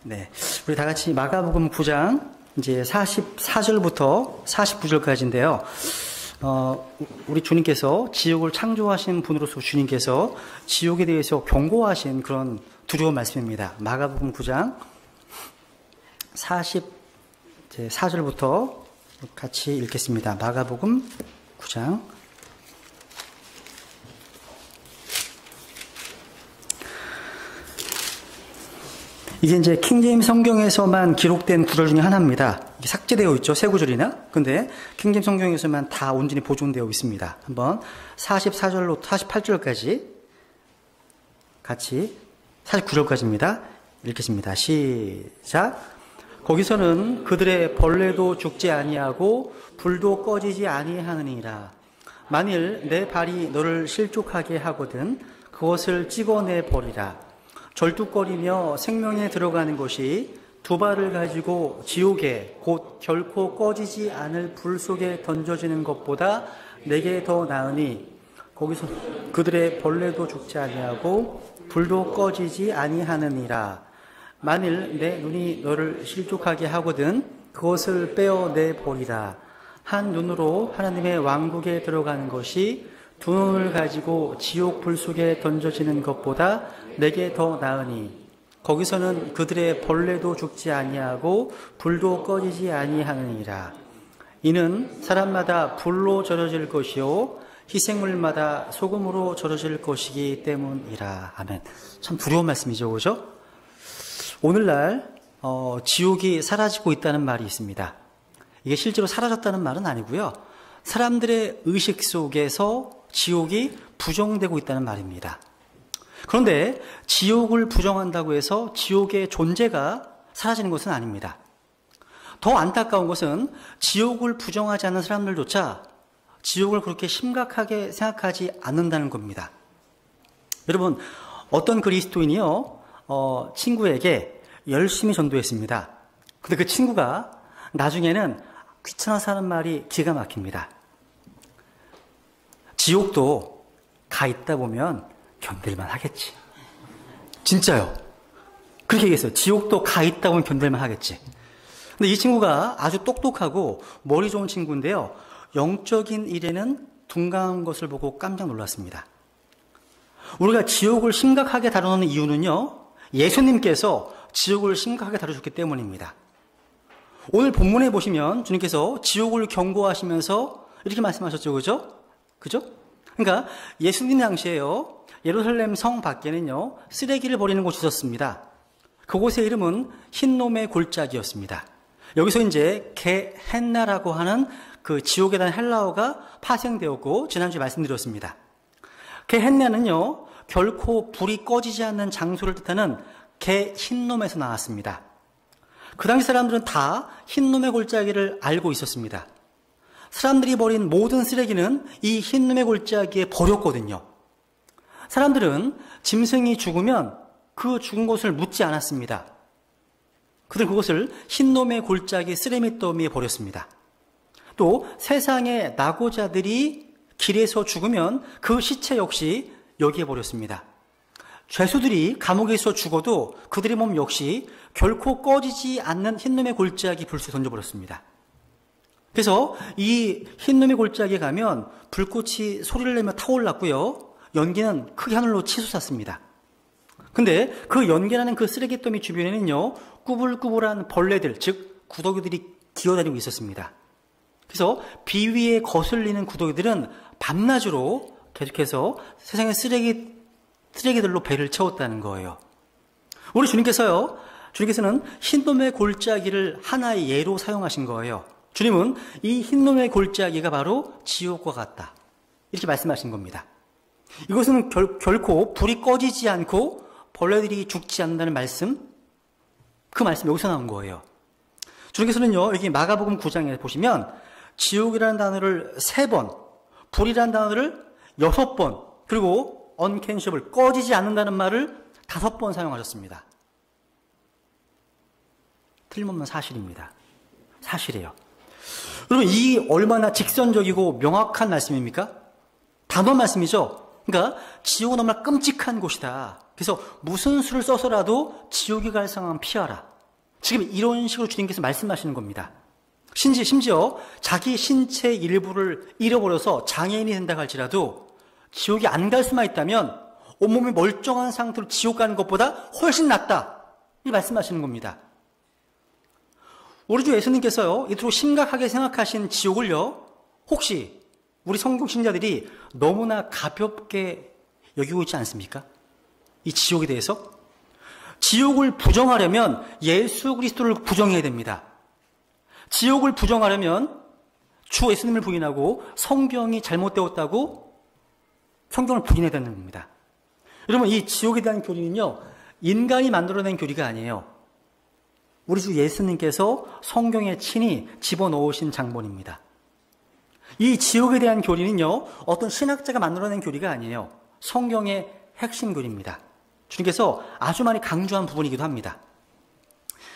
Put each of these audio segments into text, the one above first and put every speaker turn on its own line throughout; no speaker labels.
네. 우리 다 같이 마가복음 9장 이제 44절부터 49절까지인데요. 우리 주님께서 지옥을 창조하신 분으로서 주님께서 지옥에 대해서 경고하신 그런 두려운 말씀입니다. 마가복음 9장 44절부터 같이 읽겠습니다. 마가복음 9장 이게 이제 킹제임스 성경에서만 기록된 구절 중에 하나입니다. 이게 삭제되어 있죠. 세 구절이나. 근데 킹제임스 성경에서만 다 온전히 보존되어 있습니다. 한번 44절로 48절까지 같이 49절까지입니다. 읽겠습니다. 시작. 거기서는 그들의 벌레도 죽지 아니하고 불도 꺼지지 아니하느니라. 만일 내 발이 너를 실족하게 하거든 그것을 찍어내 버리라. 절뚝거리며 생명에 들어가는 것이 두 발을 가지고 지옥에 곧 결코 꺼지지 않을 불 속에 던져지는 것보다 내게 더 나으니 거기서 그들의 벌레도 죽지 아니하고 불도 꺼지지 아니하느니라. 만일 내 눈이 너를 실족하게 하거든 그것을 빼어내 버리라. 한 눈으로 하나님의 왕국에 들어가는 것이 두 눈을 가지고 지옥 불 속에 던져지는 것보다 내게 더 나으니 거기서는 그들의 벌레도 죽지 아니하고 불도 꺼지지 아니하느니라. 이는 사람마다 불로 절여질 것이요 희생물마다 소금으로 절여질 것이기 때문이라. 아멘. 참 두려운 말씀이죠, 그죠? 오늘날 지옥이 사라지고 있다는 말이 있습니다. 이게 실제로 사라졌다는 말은 아니고요. 사람들의 의식 속에서 지옥이 부정되고 있다는 말입니다. 그런데 지옥을 부정한다고 해서 지옥의 존재가 사라지는 것은 아닙니다. 더 안타까운 것은 지옥을 부정하지 않는 사람들조차 지옥을 그렇게 심각하게 생각하지 않는다는 겁니다. 여러분, 어떤 그리스도인이요, 친구에게 열심히 전도했습니다. 근데 그 친구가 나중에는 귀찮아서 하는 말이 기가 막힙니다. 지옥도 가 있다 보면 견딜만 하겠지. 진짜요. 그렇게 얘기했어요. 지옥도 가 있다 보면 견딜만 하겠지. 근데 이 친구가 아주 똑똑하고 머리 좋은 친구인데요. 영적인 일에는 둔감한 것을 보고 깜짝 놀랐습니다. 우리가 지옥을 심각하게 다루는 이유는요. 예수님께서 지옥을 심각하게 다루셨기 때문입니다. 오늘 본문에 보시면 주님께서 지옥을 경고하시면서 이렇게 말씀하셨죠. 그죠? 그러니까 예수님 당시에요. 예루살렘 성 밖에는요. 쓰레기를 버리는 곳이 있었습니다. 그곳의 이름은 흰놈의 골짜기였습니다. 여기서 이제 게헨나라고 하는 그 지옥에 대한 헬라어가 파생되었고 지난주에 말씀드렸습니다. 게헨나는요. 결코 불이 꺼지지 않는 장소를 뜻하는 흰놈에서 나왔습니다. 그 당시 사람들은 다 흰놈의 골짜기를 알고 있었습니다. 사람들이 버린 모든 쓰레기는 이 흰놈의 골짜기에 버렸거든요. 사람들은 짐승이 죽으면 그 죽은 것을 묻지 않았습니다. 그들은 그것을 흰놈의 골짜기 쓰레미더미에 버렸습니다. 또 세상의 낙오자들이 길에서 죽으면 그 시체 역시 여기에 버렸습니다. 죄수들이 감옥에서 죽어도 그들의 몸 역시 결코 꺼지지 않는 흰놈의 골짜기 불수에 던져버렸습니다. 그래서 이 흰놈의 골짜기에 가면 불꽃이 소리를 내며 타올랐고요. 연기는 크게 하늘로 치솟았습니다. 근데 그 연기나는 그 쓰레기더미 주변에는요. 꾸불꾸불한 벌레들, 즉 구더기들이 기어다니고 있었습니다. 그래서 비위에 거슬리는 구더기들은 밤낮으로 계속해서 세상의 쓰레기들로 배를 채웠다는 거예요. 우리 주님께서는 흰놈의 골짜기를 하나의 예로 사용하신 거예요. 주님은 이 흰놈의 골짜기가 바로 지옥과 같다. 이렇게 말씀하신 겁니다. 이것은 결코 불이 꺼지지 않고 벌레들이 죽지 않는다는 말씀, 그 말씀 여기서 나온 거예요. 주님께서는요, 여기 마가복음 9장에 보시면 지옥이라는 단어를 3번, 불이라는 단어를 6번, 그리고 unquenchable, 꺼지지 않는다는 말을 5번 사용하셨습니다. 틀림없는 사실입니다. 사실이에요. 여러분, 이 얼마나 직선적이고 명확한 말씀입니까? 단호 말씀이죠. 그러니까 지옥은 너무나 끔찍한 곳이다. 그래서 무슨 수를 써서라도 지옥에 갈 상황은 피하라. 지금 이런 식으로 주님께서 말씀하시는 겁니다. 심지어 자기 신체 일부를 잃어버려서 장애인이 된다고 할지라도 지옥에 안 갈 수만 있다면 온몸이 멀쩡한 상태로 지옥 가는 것보다 훨씬 낫다. 이 말씀하시는 겁니다. 우리 주 예수님께서요, 이토록 심각하게 생각하신 지옥을요, 혹시 우리 성경 신자들이 너무나 가볍게 여기고 있지 않습니까? 이 지옥에 대해서? 지옥을 부정하려면 예수 그리스도를 부정해야 됩니다. 지옥을 부정하려면 주 예수님을 부인하고 성경이 잘못되었다고 성경을 부인해야 되는 겁니다. 여러분, 이 지옥에 대한 교리는요, 인간이 만들어낸 교리가 아니에요. 우리 주 예수님께서 성경에 친히 집어넣으신 장본입니다. 이 지옥에 대한 교리는요, 어떤 신학자가 만들어낸 교리가 아니에요. 성경의 핵심 교리입니다. 주님께서 아주 많이 강조한 부분이기도 합니다.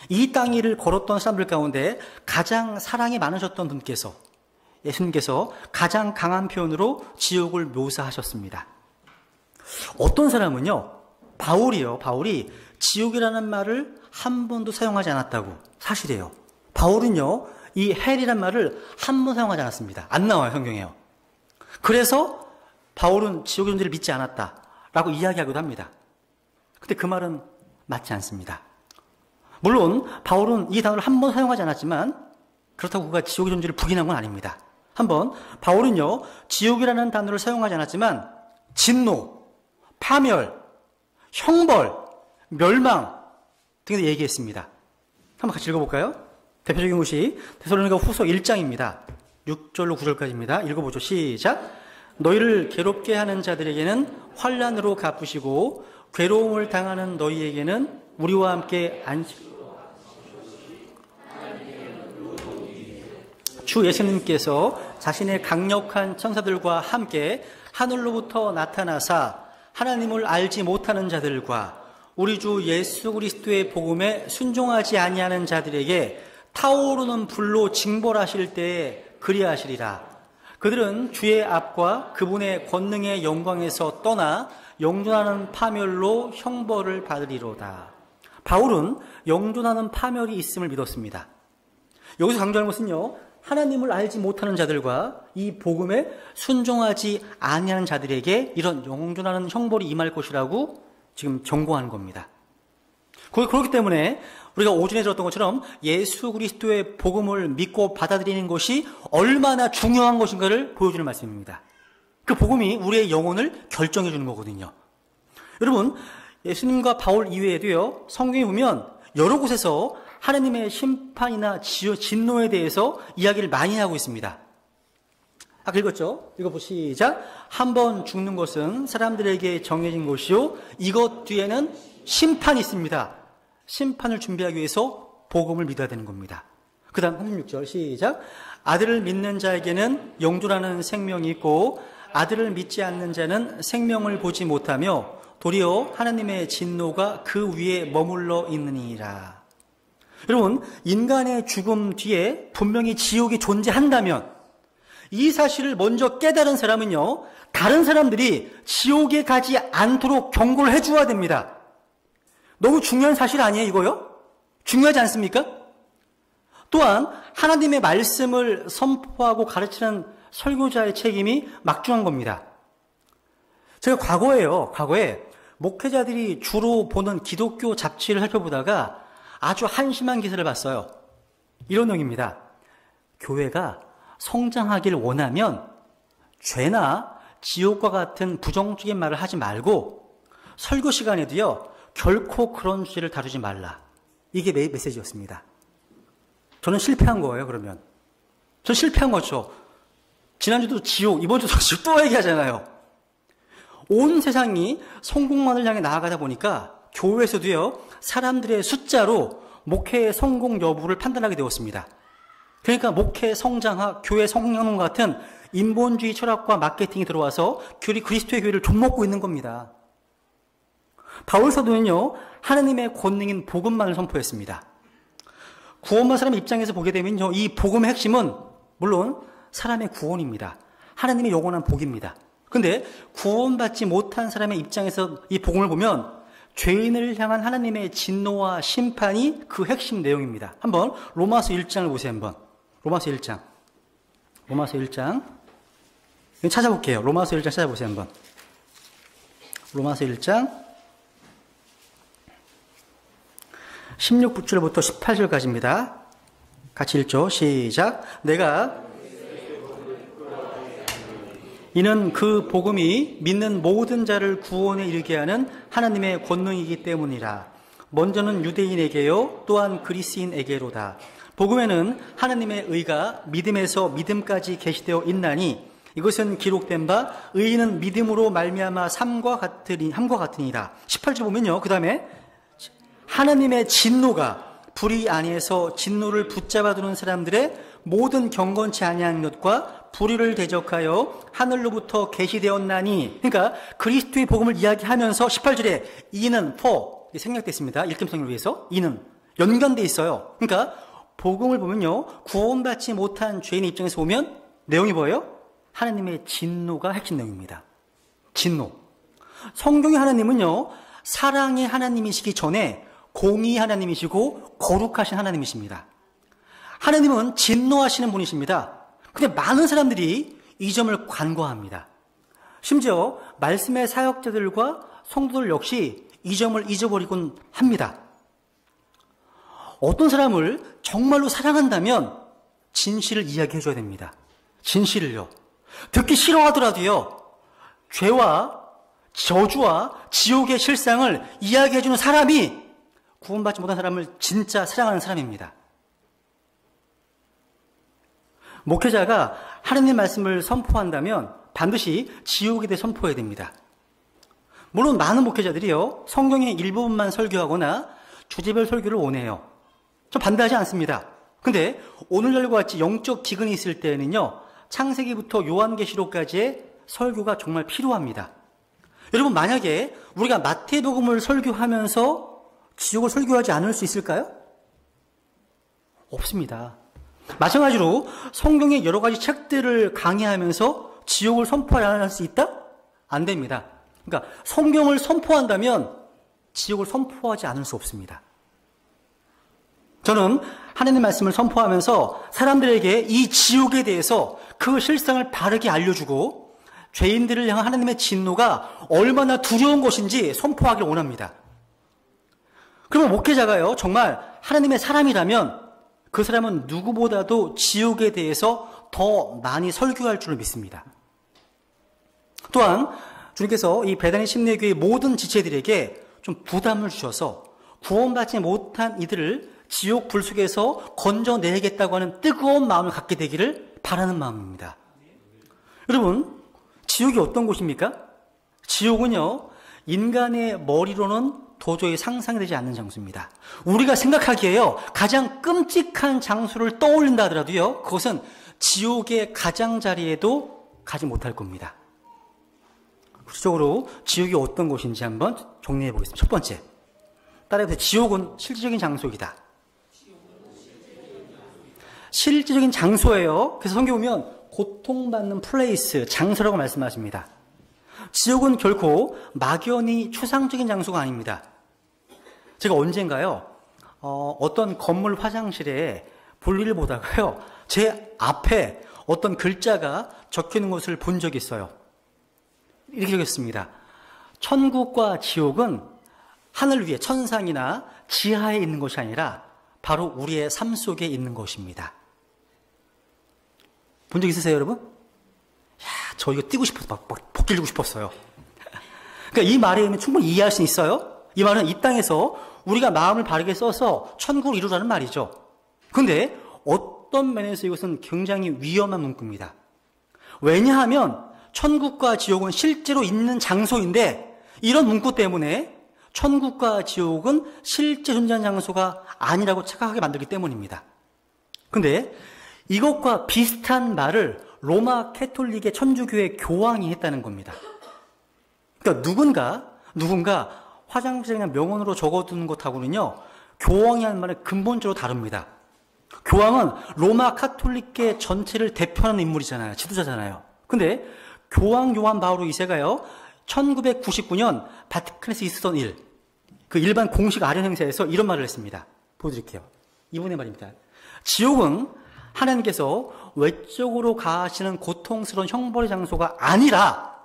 이 땅 위를 걸었던 사람들 가운데 가장 사랑이 많으셨던 분께서, 예수님께서 가장 강한 표현으로 지옥을 묘사하셨습니다. 어떤 사람은요, 바울이 지옥이라는 말을 한 번도 사용하지 않았다고 사실이에요. 바울은요, 이 헬이란 말을 한 번 사용하지 않았습니다. 안 나와요, 성경에요. 그래서 바울은 지옥의 존재를 믿지 않았다라고 이야기하기도 합니다. 근데 그 말은 맞지 않습니다. 물론 바울은 이 단어를 한 번 사용하지 않았지만 그렇다고 그가 지옥의 존재를 부인한 건 아닙니다. 한번 바울은요, 지옥이라는 단어를 사용하지 않았지만 진노, 파멸, 형벌, 멸망 등에 대해 얘기했습니다. 한번 같이 읽어볼까요? 대표적인 것이 데살로니가 후서 1장입니다. 6절로 9절까지입니다. 읽어보죠. 시작. 너희를 괴롭게 하는 자들에게는 환난으로 갚으시고 괴로움을 당하는 너희에게는 우리와 함께 주 예수님께서 자신의 강력한 천사들과 함께 하늘로부터 나타나사 하나님을 알지 못하는 자들과 우리 주 예수 그리스도의 복음에 순종하지 아니하는 자들에게 타오르는 불로 징벌하실 때에 그리하시리라. 그들은 주의 앞과 그분의 권능의 영광에서 떠나 영존하는 파멸로 형벌을 받으리로다. 바울은 영존하는 파멸이 있음을 믿었습니다. 여기서 강조하는 것은요, 하나님을 알지 못하는 자들과 이 복음에 순종하지 아니하는 자들에게 이런 영존하는 형벌이 임할 것이라고 지금 경고하는 겁니다. 그렇기 때문에 우리가 오전에 들었던 것처럼 예수 그리스도의 복음을 믿고 받아들이는 것이 얼마나 중요한 것인가를 보여주는 말씀입니다. 그 복음이 우리의 영혼을 결정해 주는 거거든요. 여러분, 예수님과 바울 이외에도요, 성경에 보면 여러 곳에서 하나님의 심판이나 진노에 대해서 이야기를 많이 하고 있습니다. 아까 읽었죠? 읽어보시죠. 한 번 죽는 것은 사람들에게 정해진 것이요, 이것 뒤에는 심판이 있습니다. 심판을 준비하기 위해서 복음을 믿어야 되는 겁니다. 그 다음 36절 시작. 아들을 믿는 자에게는 영존하는 생명이 있고 아들을 믿지 않는 자는 생명을 보지 못하며 도리어 하나님의 진노가 그 위에 머물러 있느니라. 여러분, 인간의 죽음 뒤에 분명히 지옥이 존재한다면 이 사실을 먼저 깨달은 사람은요, 다른 사람들이 지옥에 가지 않도록 경고를 해줘야 됩니다. 너무 중요한 사실 아니에요, 이거요? 중요하지 않습니까? 또한 하나님의 말씀을 선포하고 가르치는 설교자의 책임이 막중한 겁니다. 제가 과거에 목회자들이 주로 보는 기독교 잡지를 살펴보다가 아주 한심한 기사를 봤어요. 이런 내용입니다. 교회가 성장하길 원하면 죄나 지옥과 같은 부정적인 말을 하지 말고 설교 시간에도요, 결코 그런 주제를 다루지 말라. 이게 메시지였습니다. 저는 실패한 거예요, 그러면. 전 실패한 거죠. 지난주도 지옥, 이번 주도 지옥 또 얘기하잖아요. 온 세상이 성공만을 향해 나아가다 보니까 교회에서도요, 사람들의 숫자로 목회의 성공 여부를 판단하게 되었습니다. 그러니까 목회 성장학, 교회 성장론 같은 인본주의 철학과 마케팅이 들어와서 그리스도의 교회를 좀먹고 있는 겁니다. 바울 사도는요, 하나님의 권능인 복음만을 선포했습니다. 구원받은 사람의 입장에서 보게 되면요, 이 복음의 핵심은 물론 사람의 구원입니다. 하나님의 영원한 복입니다. 근데 구원받지 못한 사람의 입장에서 이 복음을 보면 죄인을 향한 하나님의 진노와 심판이 그 핵심 내용입니다. 한번 로마서 1장을 보세요. 한번 로마서 1장 찾아볼게요. 로마서 1장 찾아보세요. 한번 로마서 1장 16절부터 18절까지입니다. 같이 읽죠. 시작. 이는 그 복음이 믿는 모든 자를 구원에 이르게 하는 하나님의 권능이기 때문이라. 먼저는 유대인에게요 또한 그리스인에게로다. 복음에는 하나님의 의가 믿음에서 믿음까지 계시되어 있나니 이것은 기록된 바 의인은 믿음으로 말미암아 함과 같으니라. 18절 보면요. 그 다음에 하나님의 진노가 불의 안에서 진노를 붙잡아 두는 사람들의 모든 경건치 아니한 것과 불의를 대적하여 하늘로부터 계시되었나니. 그러니까 그리스도의 복음을 이야기하면서 18절에 이는 생략됐습니다. 읽음성을 위해서 이는 연관돼 있어요. 그러니까 복음을 보면요, 구원받지 못한 죄인의 입장에서 보면 내용이 뭐예요? 하나님의 진노가 핵심 내용입니다. 진노. 성경의 하나님은요, 사랑의 하나님이시기 전에 공의 하나님이시고 거룩하신 하나님이십니다. 하나님은 진노하시는 분이십니다. 근데 많은 사람들이 이 점을 간과합니다. 심지어 말씀의 사역자들과 성도들 역시 이 점을 잊어버리곤 합니다. 어떤 사람을 정말로 사랑한다면 진실을 이야기해 줘야 됩니다. 진실을요. 듣기 싫어하더라도요, 죄와 저주와 지옥의 실상을 이야기해 주는 사람이 구원받지 못한 사람을 진짜 사랑하는 사람입니다. 목회자가 하나님의 말씀을 선포한다면 반드시 지옥에 대해 선포해야 됩니다. 물론 많은 목회자들이요, 성경의 일부분만 설교하거나 주제별 설교를 원해요. 저 반대하지 않습니다. 근데 오늘날과 같이 영적 기근이 있을 때에는요, 창세기부터 요한계시록까지의 설교가 정말 필요합니다. 여러분, 만약에 우리가 마태복음을 설교하면서 지옥을 설교하지 않을 수 있을까요? 없습니다. 마찬가지로 성경의 여러 가지 책들을 강의하면서 지옥을 선포하지 않을 수 있다? 안 됩니다. 그러니까 성경을 선포한다면 지옥을 선포하지 않을 수 없습니다. 저는 하나님의 말씀을 선포하면서 사람들에게 이 지옥에 대해서 그 실상을 바르게 알려주고 죄인들을 향한 하나님의 진노가 얼마나 두려운 것인지 선포하기를 원합니다. 그러면 목회자가요, 정말 하나님의 사람이라면 그 사람은 누구보다도 지옥에 대해서 더 많이 설교할 줄을 믿습니다. 또한 주님께서 이 베다니 심리교의 모든 지체들에게 좀 부담을 주셔서 구원받지 못한 이들을 지옥 불 속에서 건져내겠다고 하는 뜨거운 마음을 갖게 되기를 바라는 마음입니다. 여러분, 지옥이 어떤 곳입니까? 지옥은요, 인간의 머리로는 도저히 상상이 되지 않는 장소입니다. 우리가 생각하기에요, 가장 끔찍한 장소를 떠올린다 하더라도요, 그것은 지옥의 가장자리에도 가지 못할 겁니다. 구체적으로 지옥이 어떤 곳인지 한번 정리해 보겠습니다. 첫 번째, 따라해보세요. 지옥은 실질적인 장소이다. 실질적인 장소예요. 그래서 성경 보면 고통받는 플레이스, 장소라고 말씀하십니다. 지옥은 결코 막연히 추상적인 장소가 아닙니다. 제가 언젠가요, 어떤 건물 화장실에 볼일을 보다가요, 제 앞에 어떤 글자가 적혀 있는 것을 본 적이 있어요. 이렇게 적혔습니다. 천국과 지옥은 하늘 위에 천상이나 지하에 있는 것이 아니라 바로 우리의 삶 속에 있는 것입니다. 본 적 있으세요, 여러분? 야, 저 이거 띄고 싶어서 막 복귀 주고 싶었어요. 그러니까 이 말에 충분히 이해할 수 있어요. 이 말은 이 땅에서 우리가 마음을 바르게 써서 천국을 이루라는 말이죠. 그런데 어떤 면에서 이것은 굉장히 위험한 문구입니다. 왜냐하면 천국과 지옥은 실제로 있는 장소인데 이런 문구 때문에 천국과 지옥은 실제 존재하는 장소가 아니라고 착각하게 만들기 때문입니다. 그런데 이것과 비슷한 말을 로마 캐톨릭의 천주교회 교황이 했다는 겁니다. 그러니까 누군가 화장실에 그냥 명언으로 적어두는 것하고는요, 교황이 하는 말은 근본적으로 다릅니다. 교황은 로마 카톨릭계 전체를 대표하는 인물이잖아요. 지도자잖아요. 근데 교황 요한 바오로 2세가요, 1999년 바티칸에서 있었던 일, 그 일반 공식 아련 행사에서 이런 말을 했습니다. 보여드릴게요. 이분의 말입니다. 지옥은 하나님께서 외적으로 가하시는 고통스러운 형벌의 장소가 아니라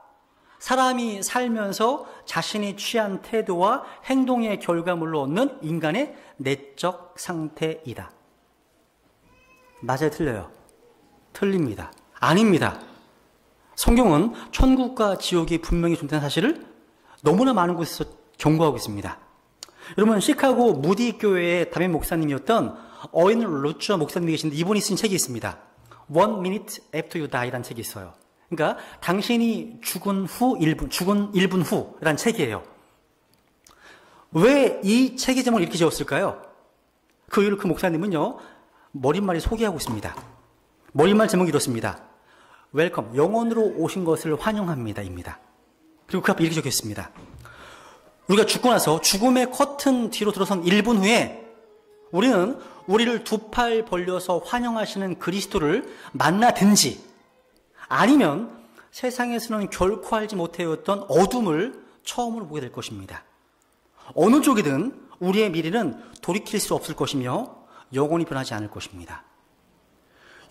사람이 살면서 자신이 취한 태도와 행동의 결과물로 얻는 인간의 내적 상태이다. 맞아요, 틀려요? 틀립니다. 아닙니다. 성경은 천국과 지옥이 분명히 존재하는 사실을 너무나 많은 곳에서 경고하고 있습니다. 여러분, 시카고 무디 교회의 담임 목사님이었던 어인 루처 목사님이 계신데 이분이 쓴 책이 있습니다. One Minute After You Die라는 책이 있어요. 그러니까 당신이 죽은 1분 후라는 책이에요. 왜 이 책의 제목을 이렇게 지었을까요? 그 이유를 그 목사님은요, 머릿말이 소개하고 있습니다. 머릿말 제목이 이렇습니다. 웰컴, 영원으로 오신 것을 환영합니다. 입니다. 그리고 그 앞에 이렇게 적혀있습니다. 우리가 죽고 나서 죽음의 커튼 뒤로 들어선 1분 후에 우리는 우리를 두 팔 벌려서 환영하시는 그리스도를 만나든지 아니면 세상에서는 결코 알지 못해왔던 어둠을 처음으로 보게 될 것입니다. 어느 쪽이든 우리의 미래는 돌이킬 수 없을 것이며 영원히 변하지 않을 것입니다.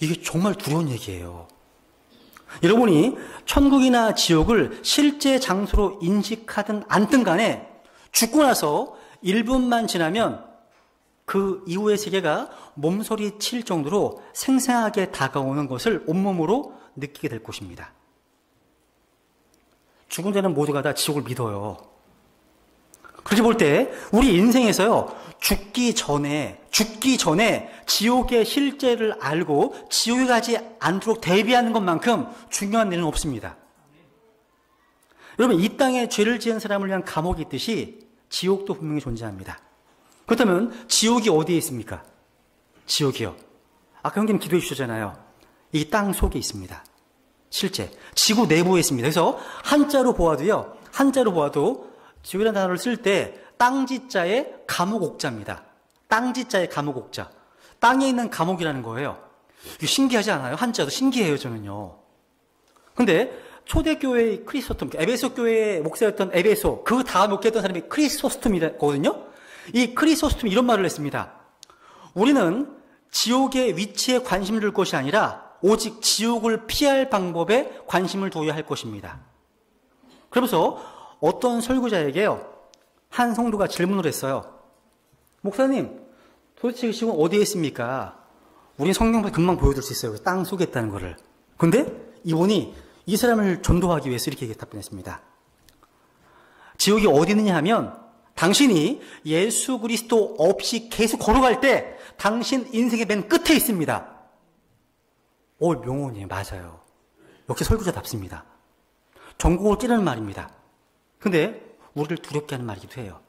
이게 정말 두려운 얘기예요. 여러분이 천국이나 지옥을 실제 장소로 인식하든 않든 간에 죽고 나서 1분만 지나면 그 이후의 세계가 몸소리 칠 정도로 생생하게 다가오는 것을 온몸으로 느끼게 될 것입니다. 죽은 자는 모두가 다 지옥을 믿어요. 그렇게 볼 때 우리 인생에서요, 죽기 전에 지옥의 실제를 알고 지옥에 가지 않도록 대비하는 것만큼 중요한 일은 없습니다. 여러분, 이 땅에 죄를 지은 사람을 위한 감옥이 있듯이 지옥도 분명히 존재합니다. 그렇다면 지옥이 어디에 있습니까? 지옥이요. 아까 형님 기도해 주셨잖아요. 이 땅 속에 있습니다. 실제 지구 내부에 있습니다. 그래서 한자로 보아도 지옥이라는 단어를 쓸 때 땅지자의 감옥옥자입니다. 땅지자의 감옥옥자. 땅에 있는 감옥이라는 거예요. 이거 신기하지 않아요? 한자도 신기해요, 저는요. 근데 초대교회의 크리소스톰, 에베소 교회의 목사였던 에베소, 그 다음 목회했던 사람이 크리소스톰이거든요. 이 크리소스톰이 이런 말을 했습니다. 우리는 지옥의 위치에 관심을 둘 것이 아니라 오직 지옥을 피할 방법에 관심을 두어야 할 것입니다. 그러면서 어떤 설교자에게요, 한 성도가 질문을 했어요. 목사님, 도대체 지금 어디에 있습니까? 우린 성경에서 금방 보여줄 수 있어요. 땅 속에 있다는 거를. 근데 이분이 이 사람을 전도하기 위해서 이렇게 답변했습니다. 지옥이 어디 있느냐 하면 당신이 예수 그리스도 없이 계속 걸어갈 때 당신 인생의 맨 끝에 있습니다. 명언이에요. 맞아요. 역시 설교자답습니다. 전곡을 찌르는 말입니다. 근데 우리를 두렵게 하는 말이기도 해요.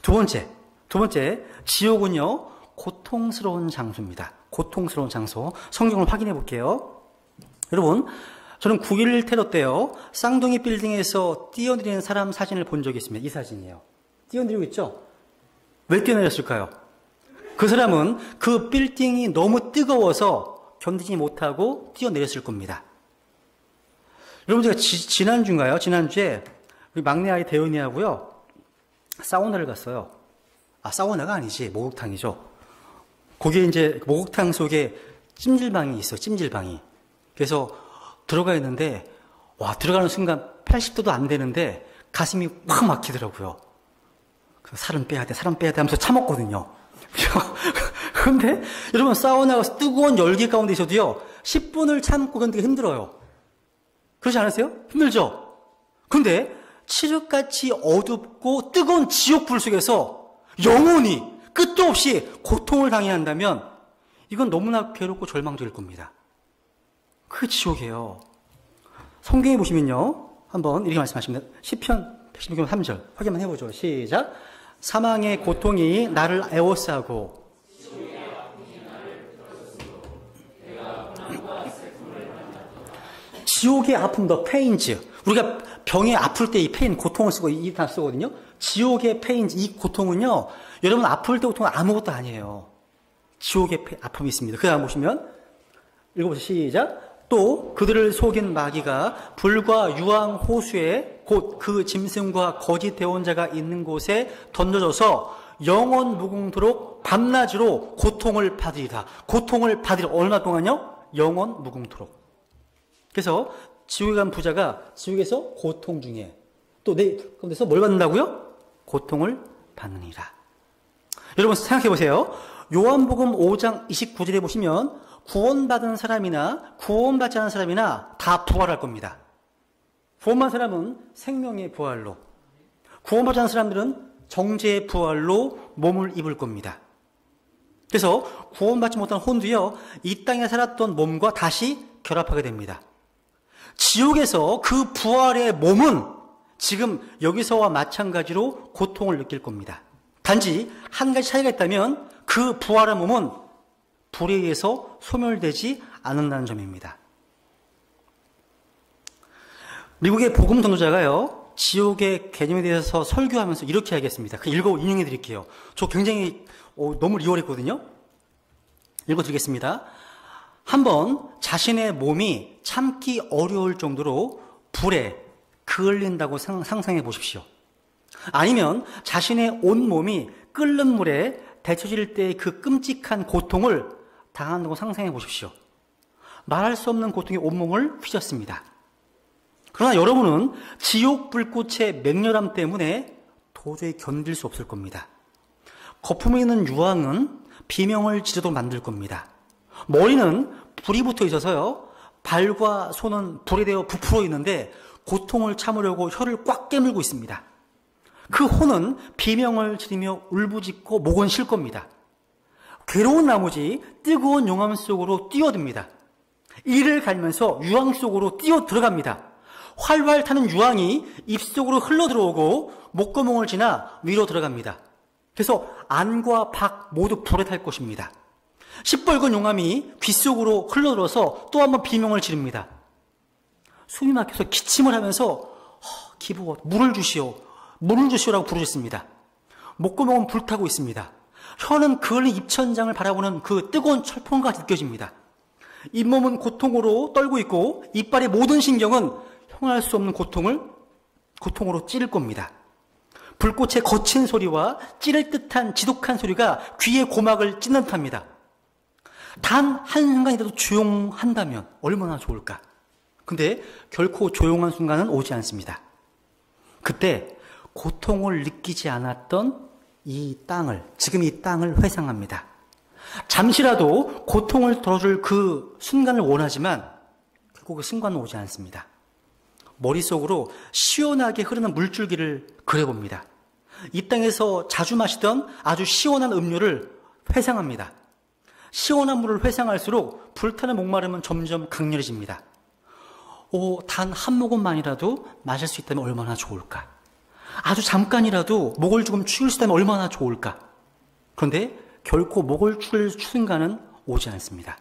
두 번째, 지옥은요, 고통스러운 장소입니다. 고통스러운 장소. 성경을 확인해 볼게요. 여러분, 저는 9.11 테러 때요, 쌍둥이 빌딩에서 뛰어내리는 사람 사진을 본 적이 있습니다. 이 사진이에요. 뛰어내리고 있죠? 왜 뛰어내렸을까요? 그 사람은 그 빌딩이 너무 뜨거워서 견디지 못하고 뛰어내렸을 겁니다. 여러분, 제가 지난주에 우리 막내 아이 대은이하고요, 사우나를 갔어요. 사우나가 아니지, 목욕탕이죠. 거기에 이제 목욕탕 속에 찜질방이 있어요. 찜질방이. 그래서 들어가 있는데, 들어가는 순간 80도도 안 되는데 가슴이 확 막히더라고요. 살은 빼야 돼 하면서 참았거든요. 근데 여러분, 사우나가 뜨거운 열기 가운데 있어도요, 10분을 참고 견디기 힘들어요. 그렇지 않으세요? 힘들죠? 근데 칠흑같이 어둡고 뜨거운 지옥불 속에서 영원히 끝도 없이 고통을 당해야 한다면 이건 너무나 괴롭고 절망적일 겁니다. 그게 지옥이에요. 성경에 보시면요, 한번 이렇게 말씀하십니다. 시편 116편 3절 확인만 해보죠. 시작. 사망의 고통이 나를 에워싸고 지옥의 아픔, 더 페인즈. 우리가 병에 아플 때 이 페인, 고통을 쓰고 이 단어 쓰거든요. 지옥의 페인즈, 이 고통은요, 여러분 아플 때 고통은 아무것도 아니에요. 지옥의 아픔이 있습니다. 그 다음 보시면, 읽어보세요. 시작. 또 그들을 속인 마귀가 불과 유황 호수에 곧 그 짐승과 거짓 대원자가 있는 곳에 던져져서 영원 무궁토록 밤낮으로 고통을 받으리라. 고통을 받으리라. 얼마 동안요? 영원 무궁토록. 그래서 지옥에 간 부자가 지옥에서 고통 중에 또 내 가운데서 뭘 받는다고요? 고통을 받느니라. 여러분 생각해 보세요. 요한복음 5장 29절에 보시면 구원받은 사람이나 구원받지 않은 사람이나 다 부활할 겁니다. 구원받은 사람은 생명의 부활로, 구원받지 않은 사람들은 정죄의 부활로 몸을 입을 겁니다. 그래서 구원받지 못한 혼도요, 이 땅에 살았던 몸과 다시 결합하게 됩니다. 지옥에서 그 부활의 몸은 지금 여기서와 마찬가지로 고통을 느낄 겁니다. 단지 한 가지 차이가 있다면 그 부활의 몸은 불에 의해서 소멸되지 않는다는 점입니다. 미국의 복음 전도자가요, 지옥의 개념에 대해서 설교하면서 이렇게 하겠습니다. 인용해 드릴게요. 저 굉장히 너무 리얼했거든요. 읽어드리겠습니다. 한번 자신의 몸이 참기 어려울 정도로 불에 그을린다고 상상해 보십시오. 아니면 자신의 온몸이 끓는 물에 데쳐질 때의 그 끔찍한 고통을 당한다고 상상해 보십시오. 말할 수 없는 고통이 온몸을 휘젓습니다. 그러나 여러분은 지옥 불꽃의 맹렬함 때문에 도저히 견딜 수 없을 겁니다. 거품에 있는 유황은 비명을 지르도록 만들 겁니다. 머리는 불이 붙어 있어서요, 발과 손은 불에 대어 부풀어 있는데 고통을 참으려고 혀를 꽉 깨물고 있습니다. 그 혼은 비명을 지르며 울부짖고 목은 쉴 겁니다. 괴로운 나머지 뜨거운 용암 속으로 뛰어듭니다. 이를 갈면서 유황 속으로 뛰어 들어갑니다. 활활 타는 유황이 입속으로 흘러들어오고 목구멍을 지나 위로 들어갑니다. 그래서 안과 밖 모두 불에 탈 것입니다. 시뻘건 용암이 귀 속으로 흘러들어서 또 한번 비명을 지릅니다. 숨이 막혀서 기침을 하면서 기부어 물을 주시오라고 부르셨습니다. 목구멍은 불타고 있습니다. 혀는 그을린 입천장을 바라보는 그 뜨거운 철풍과 느껴집니다. 잇몸은 고통으로 떨고 있고 이빨의 모든 신경은 형할 수 없는 고통으로 찌를 겁니다. 불꽃의 거친 소리와 찌를 듯한 지독한 소리가 귀의 고막을 찢는 듯합니다. 단 한순간이라도 조용한다면 얼마나 좋을까? 근데 결코 조용한 순간은 오지 않습니다. 그때 고통을 느끼지 않았던 지금 이 땅을 회상합니다. 잠시라도 고통을 덜어줄 그 순간을 원하지만 결국 그 순간은 오지 않습니다. 머릿속으로 시원하게 흐르는 물줄기를 그려봅니다. 이 땅에서 자주 마시던 아주 시원한 음료를 회상합니다. 시원한 물을 회상할수록 불타는 목마름은 점점 강렬해집니다. 단 한 모금만이라도 마실 수 있다면 얼마나 좋을까? 아주 잠깐이라도 목을 조금 축일 수 있다면 얼마나 좋을까? 그런데 결코 목을 축일 순간은 오지 않습니다.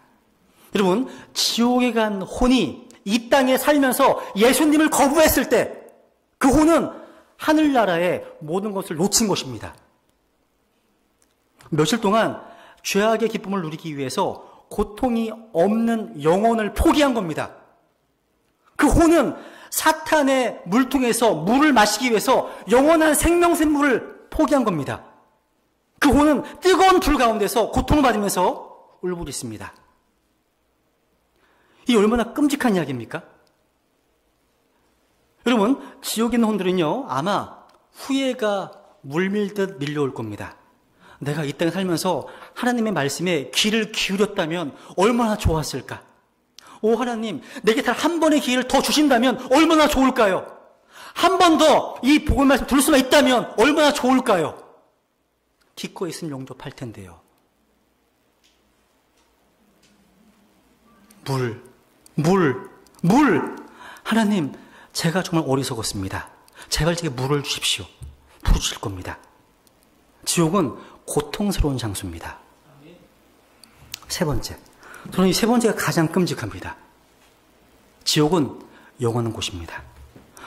여러분, 지옥에 간 혼이 이 땅에 살면서 예수님을 거부했을 때 그 혼은 하늘나라의 모든 것을 놓친 것입니다. 며칠 동안 죄악의 기쁨을 누리기 위해서 고통이 없는 영혼을 포기한 겁니다. 그 혼은 사탄의 물통에서 물을 마시기 위해서 영원한 생명샘물을 포기한 겁니다. 그 혼은 뜨거운 불 가운데서 고통을 받으면서 울부짖습니다. 이 얼마나 끔찍한 이야기입니까? 여러분, 지옥에 있는 혼들은요, 아마 후회가 물밀듯 밀려올 겁니다. 내가 이 땅에 살면서 하나님의 말씀에 귀를 기울였다면 얼마나 좋았을까? 하나님, 내게 단 한 번의 기회를 더 주신다면 얼마나 좋을까요? 한 번 더 이 복음의 말씀 들을 수만 있다면 얼마나 좋을까요? 기꺼이 있으면 용접할 텐데요. 물! 하나님, 제가 정말 어리석었습니다. 제발 제게 물을 주십시오. 풀어주실 겁니다. 지옥은 고통스러운 장소입니다. 세 번째. 저는 이 세 번째가 가장 끔찍합니다. 지옥은 영원한 곳입니다.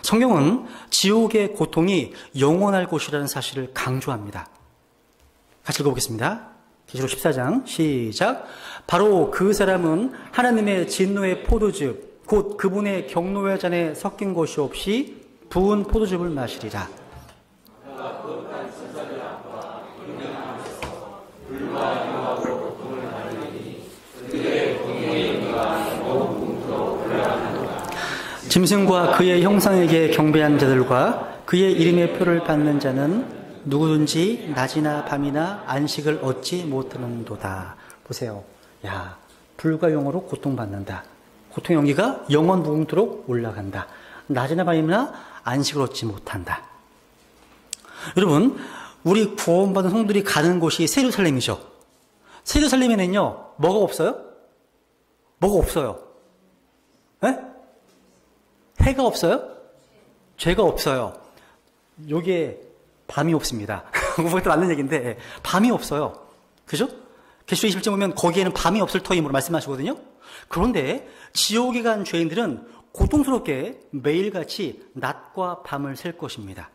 성경은 지옥의 고통이 영원할 곳이라는 사실을 강조합니다. 같이 읽어보겠습니다. 계시록 14장 시작. 바로 그 사람은 하나님의 진노의 포도즙 곧 그분의 경노의 잔에 섞인 것이 없이 부은 포도즙을 마시리라. 짐승과 그의 형상에게 경배한 자들과 그의 이름의 표를 받는 자는 누구든지 낮이나 밤이나 안식을 얻지 못하는도다. 보세요. 야, 불과 영으로 고통받는다. 고통의 연기가 영원 무궁토록 올라간다. 낮이나 밤이나 안식을 얻지 못한다. 여러분, 우리 구원받은 성도들이 가는 곳이 세루살렘이죠. 세루살렘에는요, 뭐가 없어요? 뭐가 없어요? 에? 해가 없어요? 죄가 없어요. 요게 밤이 없습니다. 그것도 맞는 얘기인데 밤이 없어요. 그죠? 계시록 21장 보면 거기에는 밤이 없을 터임으로 말씀하시거든요. 그런데 지옥에 간 죄인들은 고통스럽게 매일같이 낮과 밤을 셀 것입니다.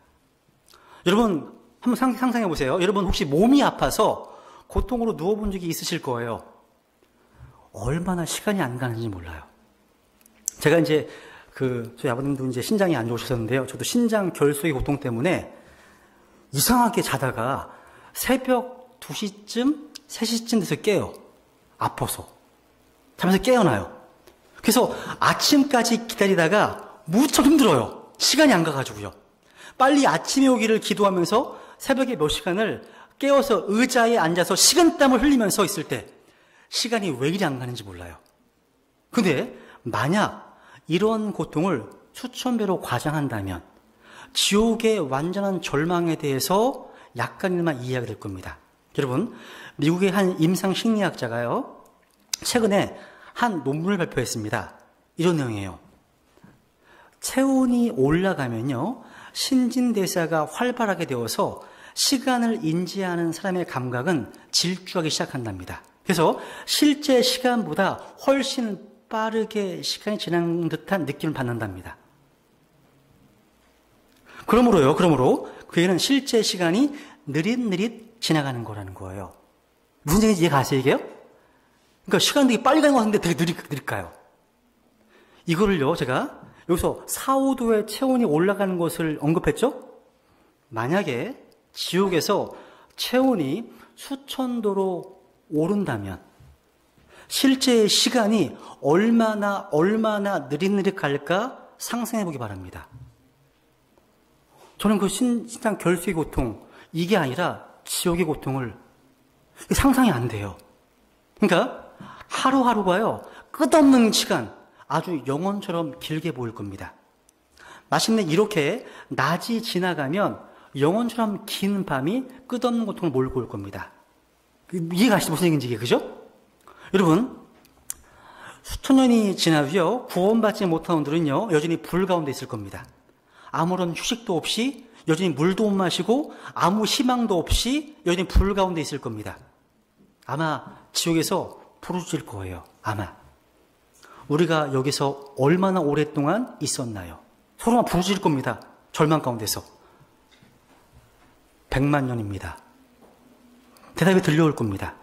여러분 한번 상상해 보세요. 여러분 혹시 몸이 아파서 고통으로 누워본 적이 있으실 거예요. 얼마나 시간이 안 가는지 몰라요. 제가 이제 저희 아버님도 이제 신장이 안 좋으셨는데요. 저도 신장 결석의 고통 때문에 이상하게 자다가 새벽 2시쯤, 3시쯤 돼서 깨요. 아파서. 잠에서 깨어나요. 그래서 아침까지 기다리다가 무척 힘들어요. 시간이 안 가가지고요. 빨리 아침에 오기를 기도하면서 새벽에 몇 시간을 깨어서 의자에 앉아서 식은땀을 흘리면서 있을 때 시간이 왜 이리 안 가는지 몰라요. 근데 만약 이런 고통을 수천 배로 과장한다면 지옥의 완전한 절망에 대해서 약간이나마 이해하게 될 겁니다. 여러분, 미국의 한 임상 심리학자가요, 최근에 한 논문을 발표했습니다. 이런 내용이에요. 체온이 올라가면요, 신진대사가 활발하게 되어서 시간을 인지하는 사람의 감각은 질주하기 시작한답니다. 그래서 실제 시간보다 훨씬 빠르게 시간이 지난 듯한 느낌을 받는답니다. 그러므로 그 얘기는 실제 시간이 느릿느릿 지나가는 거라는 거예요. 무슨 얘기인지 이해 가세요, 이게요? 그러니까 시간 되게 빨리 가는 것 같은데 되게 느릴까요? 이거를요, 제가 여기서 4, 5도의 체온이 올라가는 것을 언급했죠? 만약에 지옥에서 체온이 수천 도로 오른다면 실제 시간이 얼마나 느릿느릿 갈까 상상해 보기 바랍니다. 저는 그 신장 결석의 고통, 이게 아니라 지옥의 고통을 상상이 안 돼요. 그러니까 하루하루가요, 끝없는 시간, 아주 영원처럼 길게 보일 겁니다. 마침내 이렇게 낮이 지나가면 영원처럼 긴 밤이 끝없는 고통을 몰고 올 겁니다. 이해가 가시죠? 무슨 얘기인지, 그죠? 여러분, 수천 년이 지나도요, 구원받지 못한 분들은요, 여전히 불 가운데 있을 겁니다. 아무런 휴식도 없이, 여전히 물도 못 마시고, 아무 희망도 없이, 여전히 불 가운데 있을 겁니다. 아마 지옥에서 부르짖을 거예요. 아마. 우리가 여기서 얼마나 오랫동안 있었나요? 서로만 부르짖을 겁니다. 절망 가운데서. 100만 년입니다. 대답이 들려올 겁니다.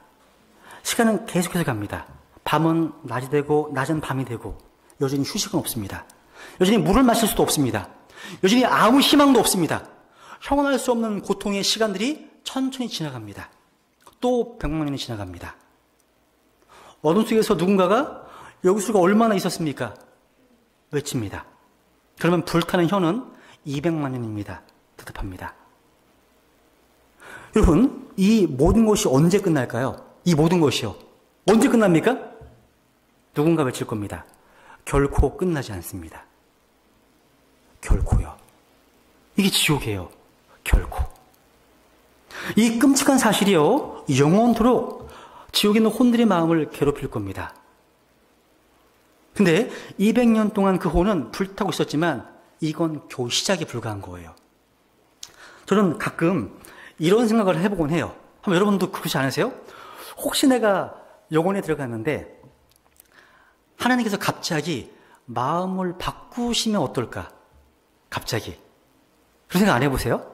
시간은 계속해서 갑니다. 밤은 낮이 되고 낮은 밤이 되고 여전히 휴식은 없습니다. 여전히 물을 마실 수도 없습니다. 여전히 아무 희망도 없습니다. 형언할 수 없는 고통의 시간들이 천천히 지나갑니다. 또 100만 년이 지나갑니다. 어둠 속에서 누군가가 여기 수가 얼마나 있었습니까? 외칩니다. 그러면 불타는 혀는 200만 년입니다. 대답합니다. 여러분, 이 모든 것이 언제 끝날까요? 이 모든 것이요. 언제 끝납니까? 누군가 외칠 겁니다. 결코 끝나지 않습니다. 결코요. 이게 지옥이에요. 결코. 이 끔찍한 사실이요, 영원토록 지옥에 있는 혼들의 마음을 괴롭힐 겁니다. 근데 200년 동안 그 혼은 불타고 있었지만 이건 겨우 시작에 불과한 거예요. 저는 가끔 이런 생각을 해보곤 해요. 한번 여러분도 그렇지 않으세요? 혹시 내가 영혼에 들어갔는데 하나님께서 갑자기 마음을 바꾸시면 어떨까? 갑자기. 그런 생각 안 해보세요?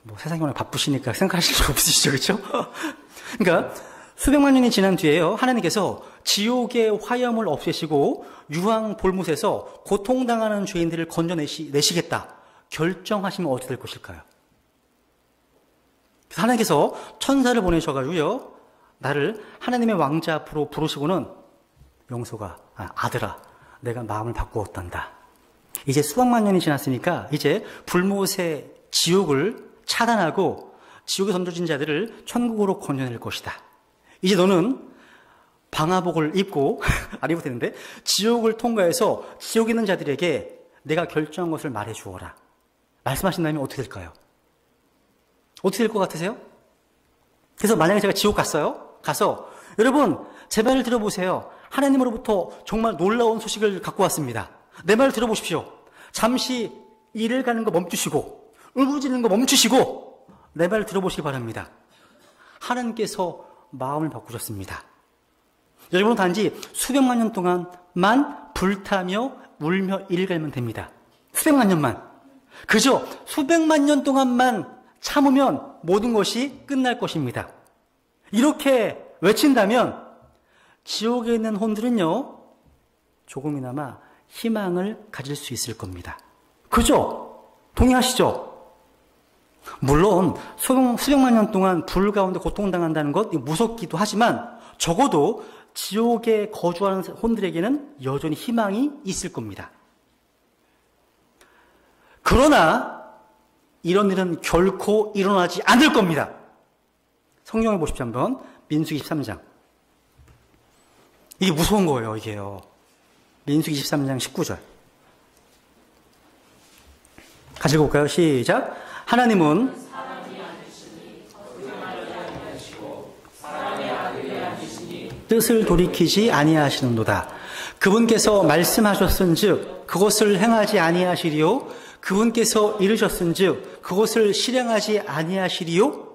뭐 세상이 워낙 바쁘시니까 생각하실 수 없으시죠, 그렇죠? 그러니까 수백만 년이 지난 뒤에요, 하나님께서 지옥의 화염을 없애시고 유황 볼못에서 고통당하는 죄인들을 건져내시겠다 결정하시면 어떻게 될 것일까요? 하나님께서 천사를 보내셔가지고요, 나를 하나님의 왕자 앞으로 부르시고는, 영소가, 아들아, 내가 마음을 바꾸었단다. 이제 수백만 년이 지났으니까 이제 불못의 지옥을 차단하고 지옥에 던져진 자들을 천국으로 건져낼 것이다. 이제 너는 방화복을 입고 안 입어도 되는데 지옥을 통과해서 지옥에 있는 자들에게 내가 결정한 것을 말해 주어라. 말씀하신다면 어떻게 될까요? 어떻게 될 것 같으세요? 그래서 만약에 제가 지옥 가서 여러분 제 말을 들어보세요. 하나님으로부터 정말 놀라운 소식을 갖고 왔습니다. 내 말을 들어보십시오. 잠시 일을 가는 거 멈추시고 울부짖는 거 멈추시고 내 말을 들어보시기 바랍니다. 하나님께서 마음을 바꾸셨습니다. 여러분은 단지 수백만 년 동안만 불타며 울며 일을 갈면 됩니다. 수백만 년만. 그저 수백만 년 동안만 참으면 모든 것이 끝날 것입니다. 이렇게 외친다면 지옥에 있는 혼들은요, 조금이나마 희망을 가질 수 있을 겁니다. 그죠? 동의하시죠? 물론 수백만 년 동안 불 가운데 고통당한다는 것 무섭기도 하지만 적어도 지옥에 거주하는 혼들에게는 여전히 희망이 있을 겁니다. 그러나 이런 일은 결코 일어나지 않을 겁니다. 성경을 보십시오. 한번 민수기 23장. 이게 무서운 거예요. 이게요. 민수기 23장 19절. 같이 읽어볼까요? 시작. 하나님은 뜻을 돌이키지 아니하시는도다. 그분께서 말씀하셨은즉 그것을 행하지 아니하시리요. 그분께서 이르셨은즉 그것을 실행하지 아니하시리요.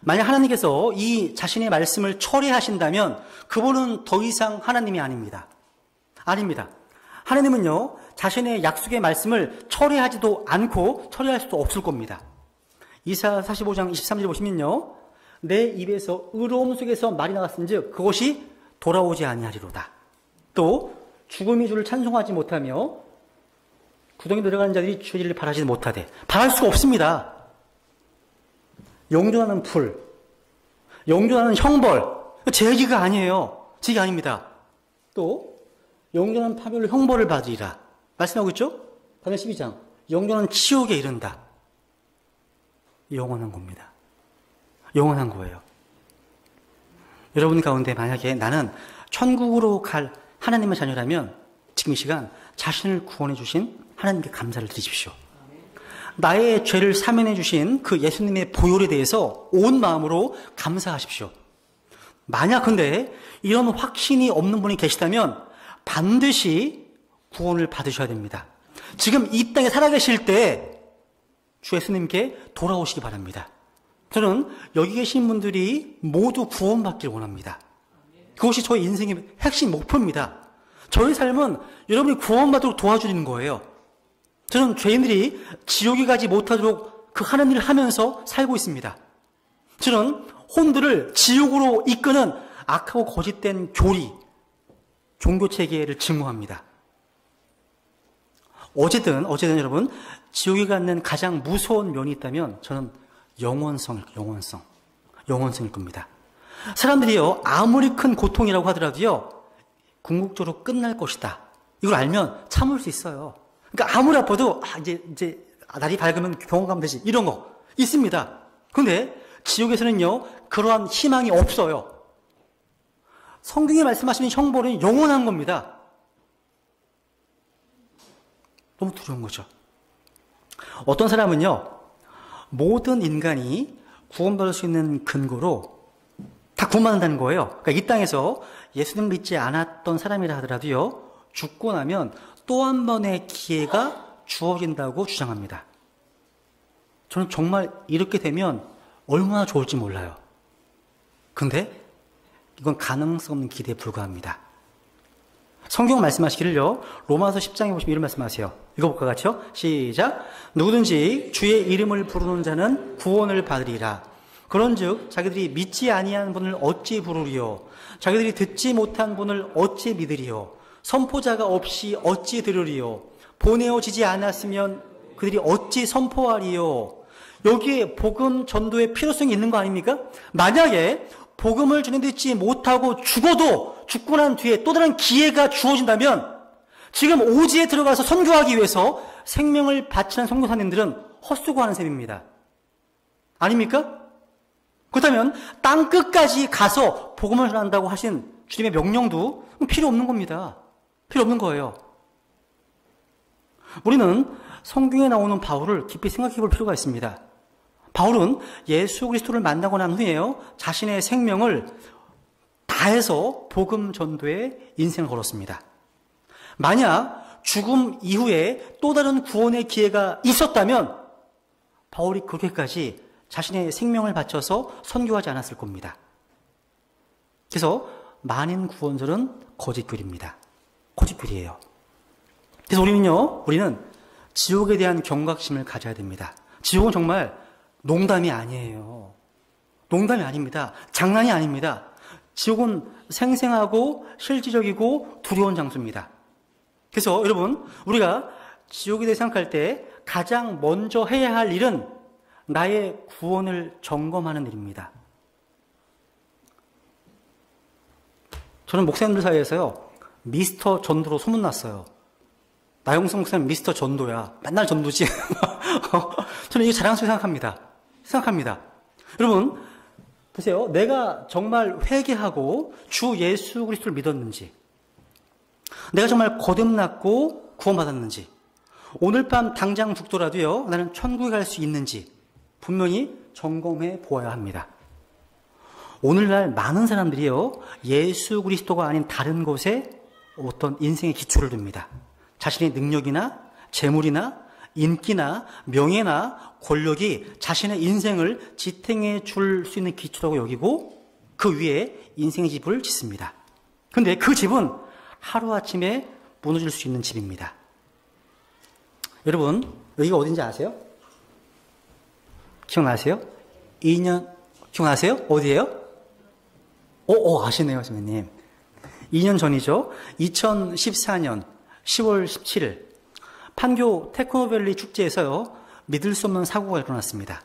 만약 하나님께서 이 자신의 말씀을 처리하신다면 그분은 더 이상 하나님이 아닙니다. 아닙니다. 하나님은요, 자신의 약속의 말씀을 처리하지도 않고 처리할 수도 없을 겁니다. 이사야 45장 23절 보시면요, 내 입에서 의로움 속에서 말이 나갔은즉 그것이 돌아오지 아니하리로다. 또 죽음의 주를 찬송하지 못하며 구덩이 들어가는 자들이 주의 일을 바라지 못하되, 바랄 수가 없습니다. 영존하는 불, 영존하는 형벌, 제 얘기가 아니에요. 제 얘기 아닙니다. 또 영존한 파멸로 형벌을 받으리라 말씀하고 있죠? 다니엘 12장, 영존한 지옥에 이른다. 영원한 겁니다. 영원한 거예요. 여러분 가운데 만약에 나는 천국으로 갈 하나님의 자녀라면 지금 이 시간 자신을 구원해 주신 하나님께 감사를 드리십시오. 나의 죄를 사면해 주신 그 예수님의 보혈에 대해서 온 마음으로 감사하십시오. 만약 근데 이런 확신이 없는 분이 계시다면 반드시 구원을 받으셔야 됩니다. 지금 이 땅에 살아계실 때 주 예수님께 돌아오시기 바랍니다. 저는 여기 계신 분들이 모두 구원받기를 원합니다. 그것이 저의 인생의 핵심 목표입니다. 저의 삶은 여러분이 구원받도록 도와주는 거예요. 저는 죄인들이 지옥에 가지 못하도록 그 하는 일을 하면서 살고 있습니다. 저는 혼들을 지옥으로 이끄는 악하고 거짓된 교리, 종교체계를 증오합니다. 어쨌든 여러분, 지옥에 갖는 가장 무서운 면이 있다면 저는 영원성일 겁니다. 사람들이요, 아무리 큰 고통이라고 하더라도요, 궁극적으로 끝날 것이다. 이걸 알면 참을 수 있어요. 그러니까 아무리 아파도 이제 날이 밝으면 병원 가면 되지, 이런 거 있습니다. 그런데 지옥에서는요, 그러한 희망이 없어요. 성경이 말씀하시는 형벌은 영원한 겁니다. 너무 두려운 거죠. 어떤 사람은요, 모든 인간이 구원받을 수 있는 근거로 다 구원받는다는 거예요. 그러니까 이 땅에서 예수님 믿지 않았던 사람이라 하더라도요, 죽고 나면 또 한 번의 기회가 주어진다고 주장합니다. 저는 정말 이렇게 되면 얼마나 좋을지 몰라요. 근데 이건 가능성 없는 기대에 불과합니다. 성경 말씀하시기를요, 로마서 10장에 보시면 이런 말씀하세요. 읽어볼까 같이요? 시작. 누구든지 주의 이름을 부르는 자는 구원을 받으리라. 그런즉 자기들이 믿지 아니한 분을 어찌 부르리요? 자기들이 듣지 못한 분을 어찌 믿으리요? 선포자가 없이 어찌 들으리요? 보내어지지 않았으면 그들이 어찌 선포하리요? 여기에 복음 전도의 필요성이 있는 거 아닙니까? 만약에 복음을 전해듣지 못하고 죽고 난 뒤에 또 다른 기회가 주어진다면 지금 오지에 들어가서 선교하기 위해서 생명을 바치는 선교사님들은 헛수고하는 셈입니다. 아닙니까? 그렇다면 땅 끝까지 가서 복음을 전한다고 하신 주님의 명령도 필요 없는 겁니다. 필요 없는 거예요. 우리는 성경에 나오는 바울을 깊이 생각해 볼 필요가 있습니다. 바울은 예수 그리스도를 만나고 난 후에요, 자신의 생명을 다해서 복음 전도에 인생을 걸었습니다. 만약 죽음 이후에 또 다른 구원의 기회가 있었다면 바울이 그렇게까지 자신의 생명을 바쳐서 선교하지 않았을 겁니다. 그래서 많은 구원설은 거짓교리입니다. 거짓교리예요. 그래서 우리는 지옥에 대한 경각심을 가져야 됩니다. 지옥은 정말 농담이 아니에요. 농담이 아닙니다. 장난이 아닙니다. 지옥은 생생하고 실질적이고 두려운 장소입니다. 그래서 여러분, 우리가 지옥에 대해 생각할 때 가장 먼저 해야 할 일은 나의 구원을 점검하는 일입니다. 저는 목사님들 사이에서요, 미스터 전도로 소문났어요. 나영성 목사님 미스터 전도야. 맨날 전도지. 저는 이거 자랑스럽게 생각합니다. 여러분, 보세요. 내가 정말 회개하고 주 예수 그리스도를 믿었는지, 내가 정말 거듭났고 구원받았는지, 오늘 밤 당장 죽더라도요, 나는 천국에 갈 수 있는지 분명히 점검해 보아야 합니다. 오늘날 많은 사람들이요, 예수 그리스도가 아닌 다른 곳에 어떤 인생의 기초를 둡니다. 자신의 능력이나 재물이나 인기나 명예나 권력이 자신의 인생을 지탱해 줄 수 있는 기초라고 여기고 그 위에 인생의 집을 짓습니다. 그런데 그 집은 하루아침에 무너질 수 있는 집입니다. 여러분, 여기가 어딘지 아세요? 기억나세요? 2년, 기억나세요? 어디예요? 아시네요, 선생님. 2년 전이죠. 2014년 10월 17일 판교 테크노밸리 축제에서요, 믿을 수 없는 사고가 일어났습니다.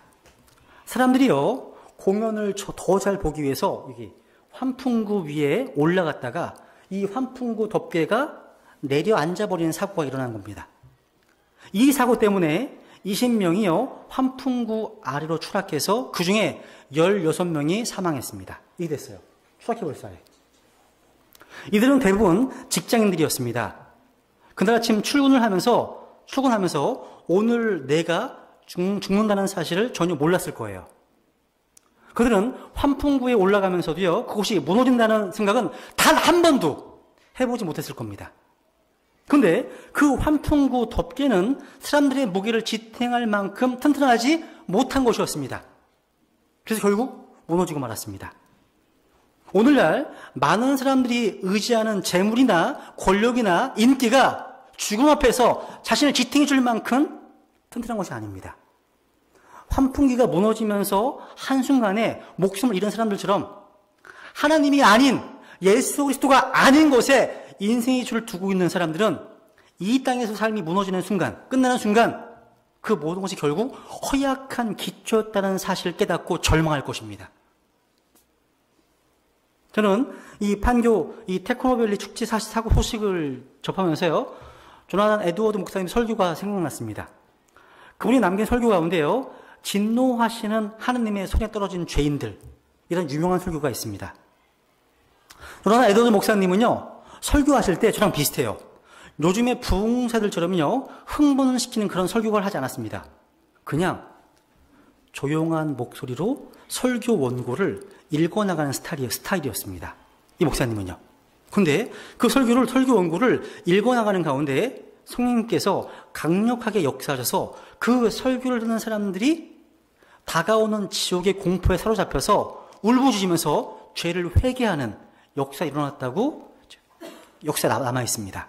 사람들이요, 공연을 더 잘 보기 위해서 여기 환풍구 위에 올라갔다가 이 환풍구 덮개가 내려 앉아버리는 사고가 일어난 겁니다. 이 사고 때문에 20명이요, 환풍구 아래로 추락해서 그 중에 16명이 사망했습니다. 이게 됐어요. 추락해버릴 사이. 이들은 대부분 직장인들이었습니다. 그날 아침 출근하면서 오늘 내가 죽는다는 사실을 전혀 몰랐을 거예요. 그들은 환풍구에 올라가면서도요, 그곳이 무너진다는 생각은 단 한 번도 해보지 못했을 겁니다. 그런데 그 환풍구 덮개는 사람들의 무게를 지탱할 만큼 튼튼하지 못한 것이었습니다. 그래서 결국 무너지고 말았습니다. 오늘날 많은 사람들이 의지하는 재물이나 권력이나 인기가 죽음 앞에서 자신을 지탱해 줄 만큼 튼튼한 것이 아닙니다. 환풍기가 무너지면서 한순간에 목숨을 잃은 사람들처럼 하나님이 아닌 예수 그리스도가 아닌 것에 인생의 줄을 두고 있는 사람들은 이 땅에서 삶이 무너지는 순간, 끝나는 순간 그 모든 것이 결국 허약한 기초였다는 사실을 깨닫고 절망할 것입니다. 저는 이 판교 이 테크노밸리 축제 사고 소식을 접하면서요, 조나단 에드워드 목사님 설교가 생각났습니다. 그분이 남긴 설교 가운데요, 진노하시는 하느님의 손에 떨어진 죄인들, 이런 유명한 설교가 있습니다. 조나단 에드워드 목사님은요, 설교하실 때 저랑 비슷해요. 요즘의 부흥사들처럼요, 흥분을 시키는 그런 설교를 하지 않았습니다. 그냥 조용한 목소리로 설교 원고를 읽어나가는 스타일이었습니다. 이 목사님은요. 근데 그 설교 원고를 읽어나가는 가운데 성령님께서 강력하게 역사하셔서 그 설교를 듣는 사람들이 다가오는 지옥의 공포에 사로잡혀서 울부짖으면서 죄를 회개하는 역사가 일어났다고 역사에 남아 있습니다.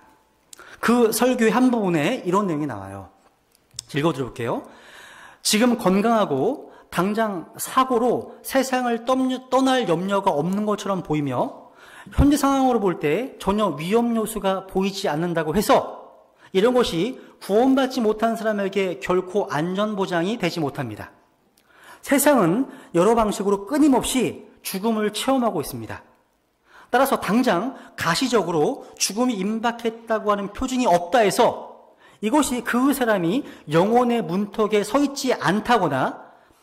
그 설교의 한 부분에 이런 내용이 나와요. 읽어드려볼게요. 지금 건강하고 당장 사고로 세상을 떠날 염려가 없는 것처럼 보이며 현재 상황으로 볼 때 전혀 위험 요소가 보이지 않는다고 해서 이런 것이 구원받지 못한 사람에게 결코 안전보장이 되지 못합니다. 세상은 여러 방식으로 끊임없이 죽음을 체험하고 있습니다. 따라서 당장 가시적으로 죽음이 임박했다고 하는 표징이 없다 해서 이것이 그 사람이 영혼의 문턱에 서 있지 않다거나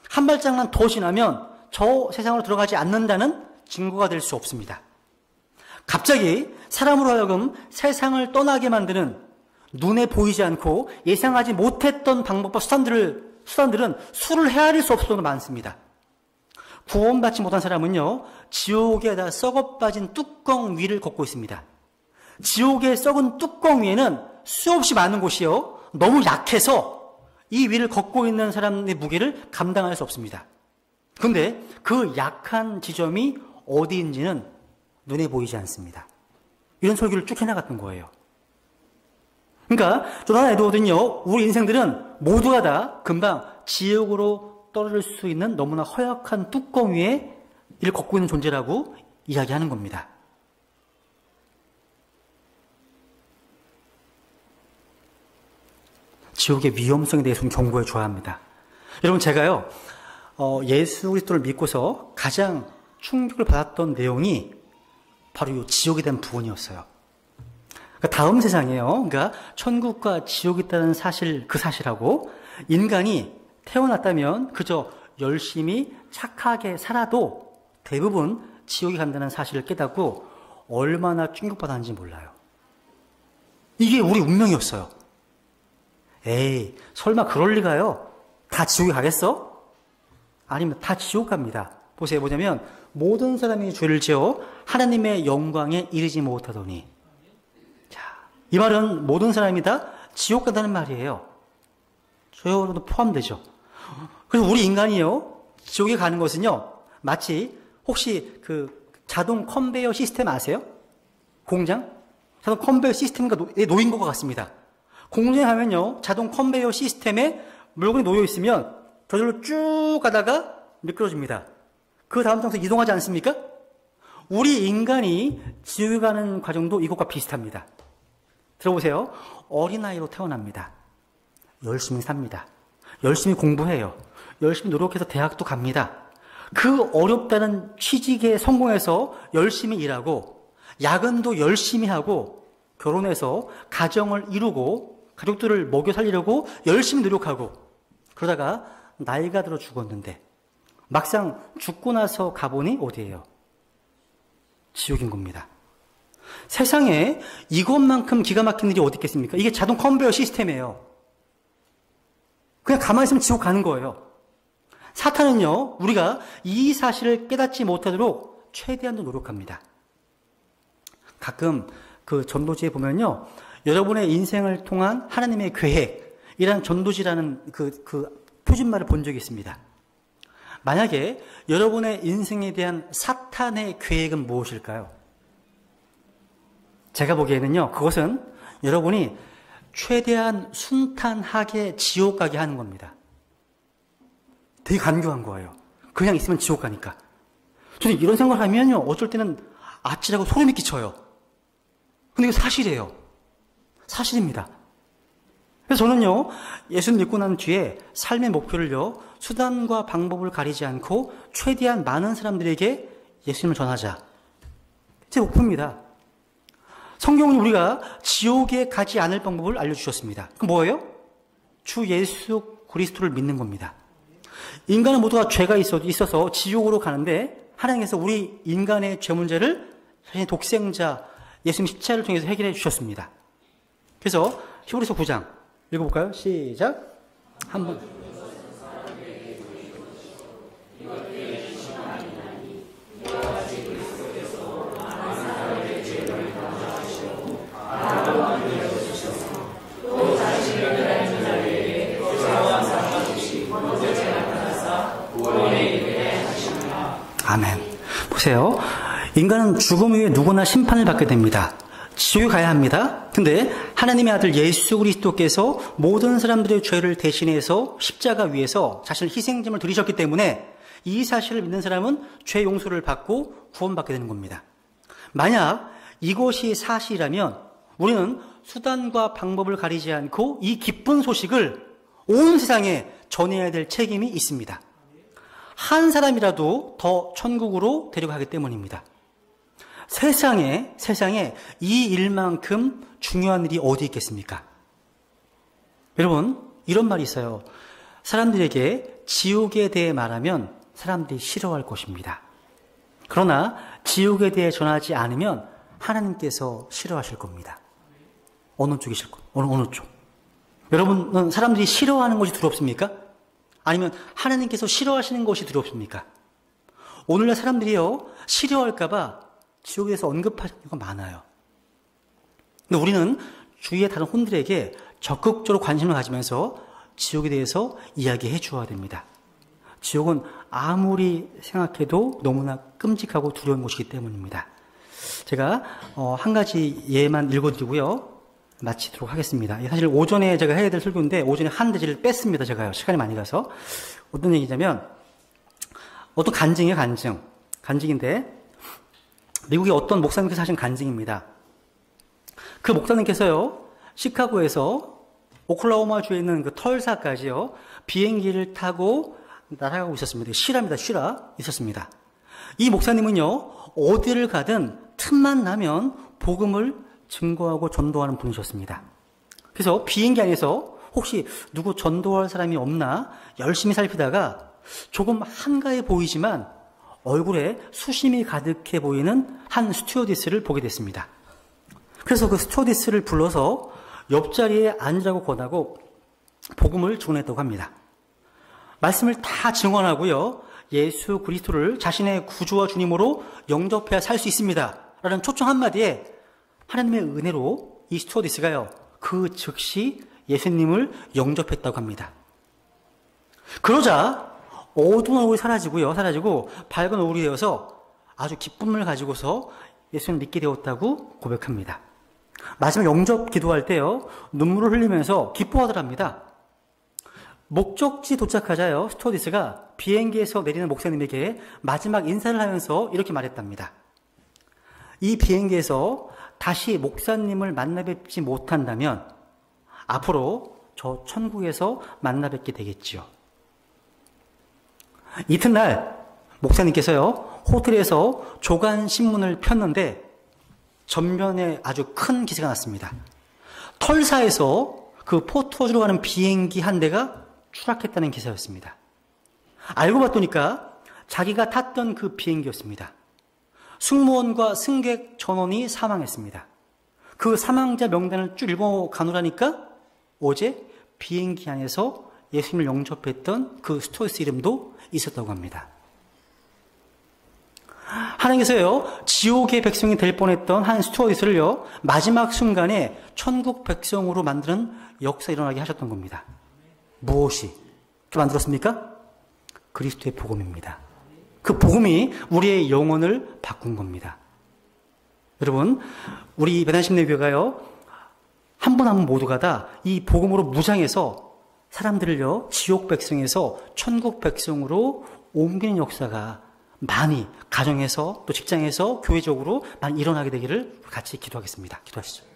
한 발짝만 더 지나면 저 세상으로 들어가지 않는다는 증거가 될 수 없습니다. 갑자기 사람으로 하여금 세상을 떠나게 만드는 눈에 보이지 않고 예상하지 못했던 방법과 수단들은 수를 헤아릴 수 없을 정도로 많습니다. 구원받지 못한 사람은요, 지옥에다 썩어 빠진 뚜껑 위를 걷고 있습니다. 지옥의 썩은 뚜껑 위에는 수없이 많은 곳이요, 너무 약해서 이 위를 걷고 있는 사람의 무게를 감당할 수 없습니다. 그런데 그 약한 지점이 어디인지는 눈에 보이지 않습니다. 이런 설교를 쭉 해나갔던 거예요. 그러니까 저 하나 에드워드는요, 우리 인생들은 모두가 다 금방 지옥으로 떨어질 수 있는 너무나 허약한 뚜껑 위에 이를 걷고 있는 존재라고 이야기하는 겁니다. 지옥의 위험성에 대해서는 경고해 줘야 합니다. 여러분, 제가요, 예수 그리스도를 믿고서 가장 충격을 받았던 내용이 바로 이 지옥에 대한 부분이었어요. 그러니까 다음 세상이에요. 그러니까 천국과 지옥이 있다는 사실, 그 사실하고 인간이 태어났다면 그저 열심히 착하게 살아도 대부분 지옥에 간다는 사실을 깨닫고 얼마나 충격받았는지 몰라요. 이게 우리 운명이었어요. 에이, 설마 그럴 리가요? 다 지옥에 가겠어? 아니면 다 지옥 갑니다. 보세요. 뭐냐면 모든 사람이 죄를 지어 하나님의 영광에 이르지 못하더니, 자, 이 말은 모든 사람이 다 지옥 간다는 말이에요. 저도 포함되죠. 그래서 우리 인간이요, 지옥에 가는 것은요, 마치 혹시 그 자동 컨베이어 시스템 아세요? 공장? 자동 컨베이어 시스템과 놓인 것 같습니다. 공장에 하면요, 자동 컨베이어 시스템에 물건이 놓여 있으면 저절로 쭉 가다가 미끄러집니다. 그 다음 장소에 이동하지 않습니까? 우리 인간이 지옥에 가는 과정도 이것과 비슷합니다. 들어보세요. 어린아이로 태어납니다. 열심히 삽니다. 열심히 공부해요. 열심히 노력해서 대학도 갑니다. 그 어렵다는 취직에 성공해서 열심히 일하고, 야근도 열심히 하고, 결혼해서 가정을 이루고 가족들을 먹여 살리려고 열심히 노력하고, 그러다가 나이가 들어 죽었는데 막상 죽고 나서 가보니 어디예요? 지옥인 겁니다. 세상에 이것만큼 기가 막힌 일이 어디 있겠습니까? 이게 자동 컨베이어 시스템이에요. 그냥 가만히 있으면 지옥 가는 거예요. 사탄은요, 우리가 이 사실을 깨닫지 못하도록 최대한도 노력합니다. 가끔 그 전도지에 보면요, 여러분의 인생을 통한 하나님의 계획이라는 전도지라는 그 표준말을 본 적이 있습니다. 만약에 여러분의 인생에 대한 사탄의 계획은 무엇일까요? 제가 보기에는요, 그것은 여러분이 최대한 순탄하게 지옥 가게 하는 겁니다. 되게 간교한 거예요. 그냥 있으면 지옥 가니까. 저는 이런 생각을 하면요, 어쩔 때는 아찔하고 소름이 끼쳐요. 근데 이거 사실이에요. 사실입니다. 그래서 저는요, 예수를 믿고 난 뒤에 삶의 목표를요, 수단과 방법을 가리지 않고 최대한 많은 사람들에게 예수님을 전하자. 제 목표입니다. 성경은 우리가 지옥에 가지 않을 방법을 알려주셨습니다. 그럼 뭐예요? 주 예수 그리스도를 믿는 겁니다. 인간은 모두가 죄가 있어서 지옥으로 가는데, 하나님께서 우리 인간의 죄 문제를 자신의 독생자 예수님 십자가를 통해서 해결해 주셨습니다. 그래서 히브리서 9장 읽어볼까요? 시작. 한번. 아멘. 보세요. 인간은 죽음 후에 누구나 심판을 받게 됩니다. 지옥에 가야 합니다. 근데 하나님의 아들 예수 그리스도께서 모든 사람들의 죄를 대신해서 십자가 위에서 자신의 희생제물을 드리셨기 때문에 이 사실을 믿는 사람은 죄 용서를 받고 구원받게 되는 겁니다. 만약 이것이 사실이라면 우리는 수단과 방법을 가리지 않고 이 기쁜 소식을 온 세상에 전해야 될 책임이 있습니다. 한 사람이라도 더 천국으로 데려가기 때문입니다. 세상에 이 일만큼 중요한 일이 어디 있겠습니까? 여러분, 이런 말이 있어요. 사람들에게 지옥에 대해 말하면 사람들이 싫어할 것입니다. 그러나 지옥에 대해 전하지 않으면 하나님께서 싫어하실 겁니다. 어느 쪽이실 것? 어느 쪽? 여러분은 사람들이 싫어하는 것이 두렵습니까? 아니면 하나님께서 싫어하시는 것이 두렵습니까? 오늘날 사람들이요, 싫어할까봐 지옥에 대해서 언급하시는 경우가 많아요. 근데 우리는 주위의 다른 혼들에게 적극적으로 관심을 가지면서 지옥에 대해서 이야기해 주어야 됩니다. 지옥은 아무리 생각해도 너무나 끔찍하고 두려운 곳이기 때문입니다. 제가 한 가지 예만 읽어드리고요. 마치도록 하겠습니다. 사실 오전에 제가 해야 될 설교인데 오전에 한 대지를 뺐습니다. 제가요. 시간이 많이 가서. 어떤 얘기냐면 어떤 간증이에요. 간증인데 미국의 어떤 목사님께서 하신 간증입니다. 그 목사님께서요. 시카고에서 오클라호마주에 있는 그 털사까지요. 비행기를 타고 날아가고 있었습니다. 쉬라 있었습니다. 이 목사님은요. 어디를 가든 틈만 나면 복음을 증거하고 전도하는 분이셨습니다. 그래서 비행기 안에서 혹시 누구 전도할 사람이 없나 열심히 살피다가 조금 한가해 보이지만 얼굴에 수심이 가득해 보이는 한 스튜어디스를 보게 됐습니다. 그래서 그 스튜어디스를 불러서 옆자리에 앉으라고 권하고 복음을 전했다고 합니다. 말씀을 다 증언하고요. 예수 그리스도를 자신의 구주와 주님으로 영접해야 살 수 있습니다. 라는 초청 한마디에 하나님의 은혜로 이 스튜어디스가요. 그 즉시 예수님을 영접했다고 합니다. 그러자 어두운 얼굴이 사라지고 밝은 얼굴이 되어서 아주 기쁨을 가지고서 예수님을 믿게 되었다고 고백합니다. 마지막 영접 기도할 때요. 눈물을 흘리면서 기뻐하더랍니다. 목적지 도착하자요. 스튜어디스가 비행기에서 내리는 목사님에게 마지막 인사를 하면서 이렇게 말했답니다. 이 비행기에서 다시 목사님을 만나 뵙지 못한다면 앞으로 저 천국에서 만나 뵙게 되겠지요. 이튿날 목사님께서요. 호텔에서 조간 신문을 폈는데 전면에 아주 큰 기사가 났습니다. 털사에서 그 포토주로 가는 비행기 한 대가 추락했다는 기사였습니다. 알고 봤더니까 자기가 탔던 그 비행기였습니다. 승무원과 승객 전원이 사망했습니다. 그 사망자 명단을 쭉 읽어가노라니까 어제 비행기 안에서 예수님을 영접했던 그 스튜어디스 이름도 있었다고 합니다. 하나님께서요, 지옥의 백성이 될 뻔했던 한 스튜어디스를요, 마지막 순간에 천국 백성으로 만드는 역사 일어나게 하셨던 겁니다. 무엇이 그렇게 만들었습니까? 그리스도의 복음입니다. 그 복음이 우리의 영혼을 바꾼 겁니다. 여러분, 우리 배단심내교회가요, 한 분 한 분 모두가 다 이 복음으로 무장해서 사람들을요, 지옥 백성에서 천국 백성으로 옮기는 역사가 많이 가정에서 또 직장에서 교회적으로 많이 일어나게 되기를 같이 기도하겠습니다. 기도하시죠.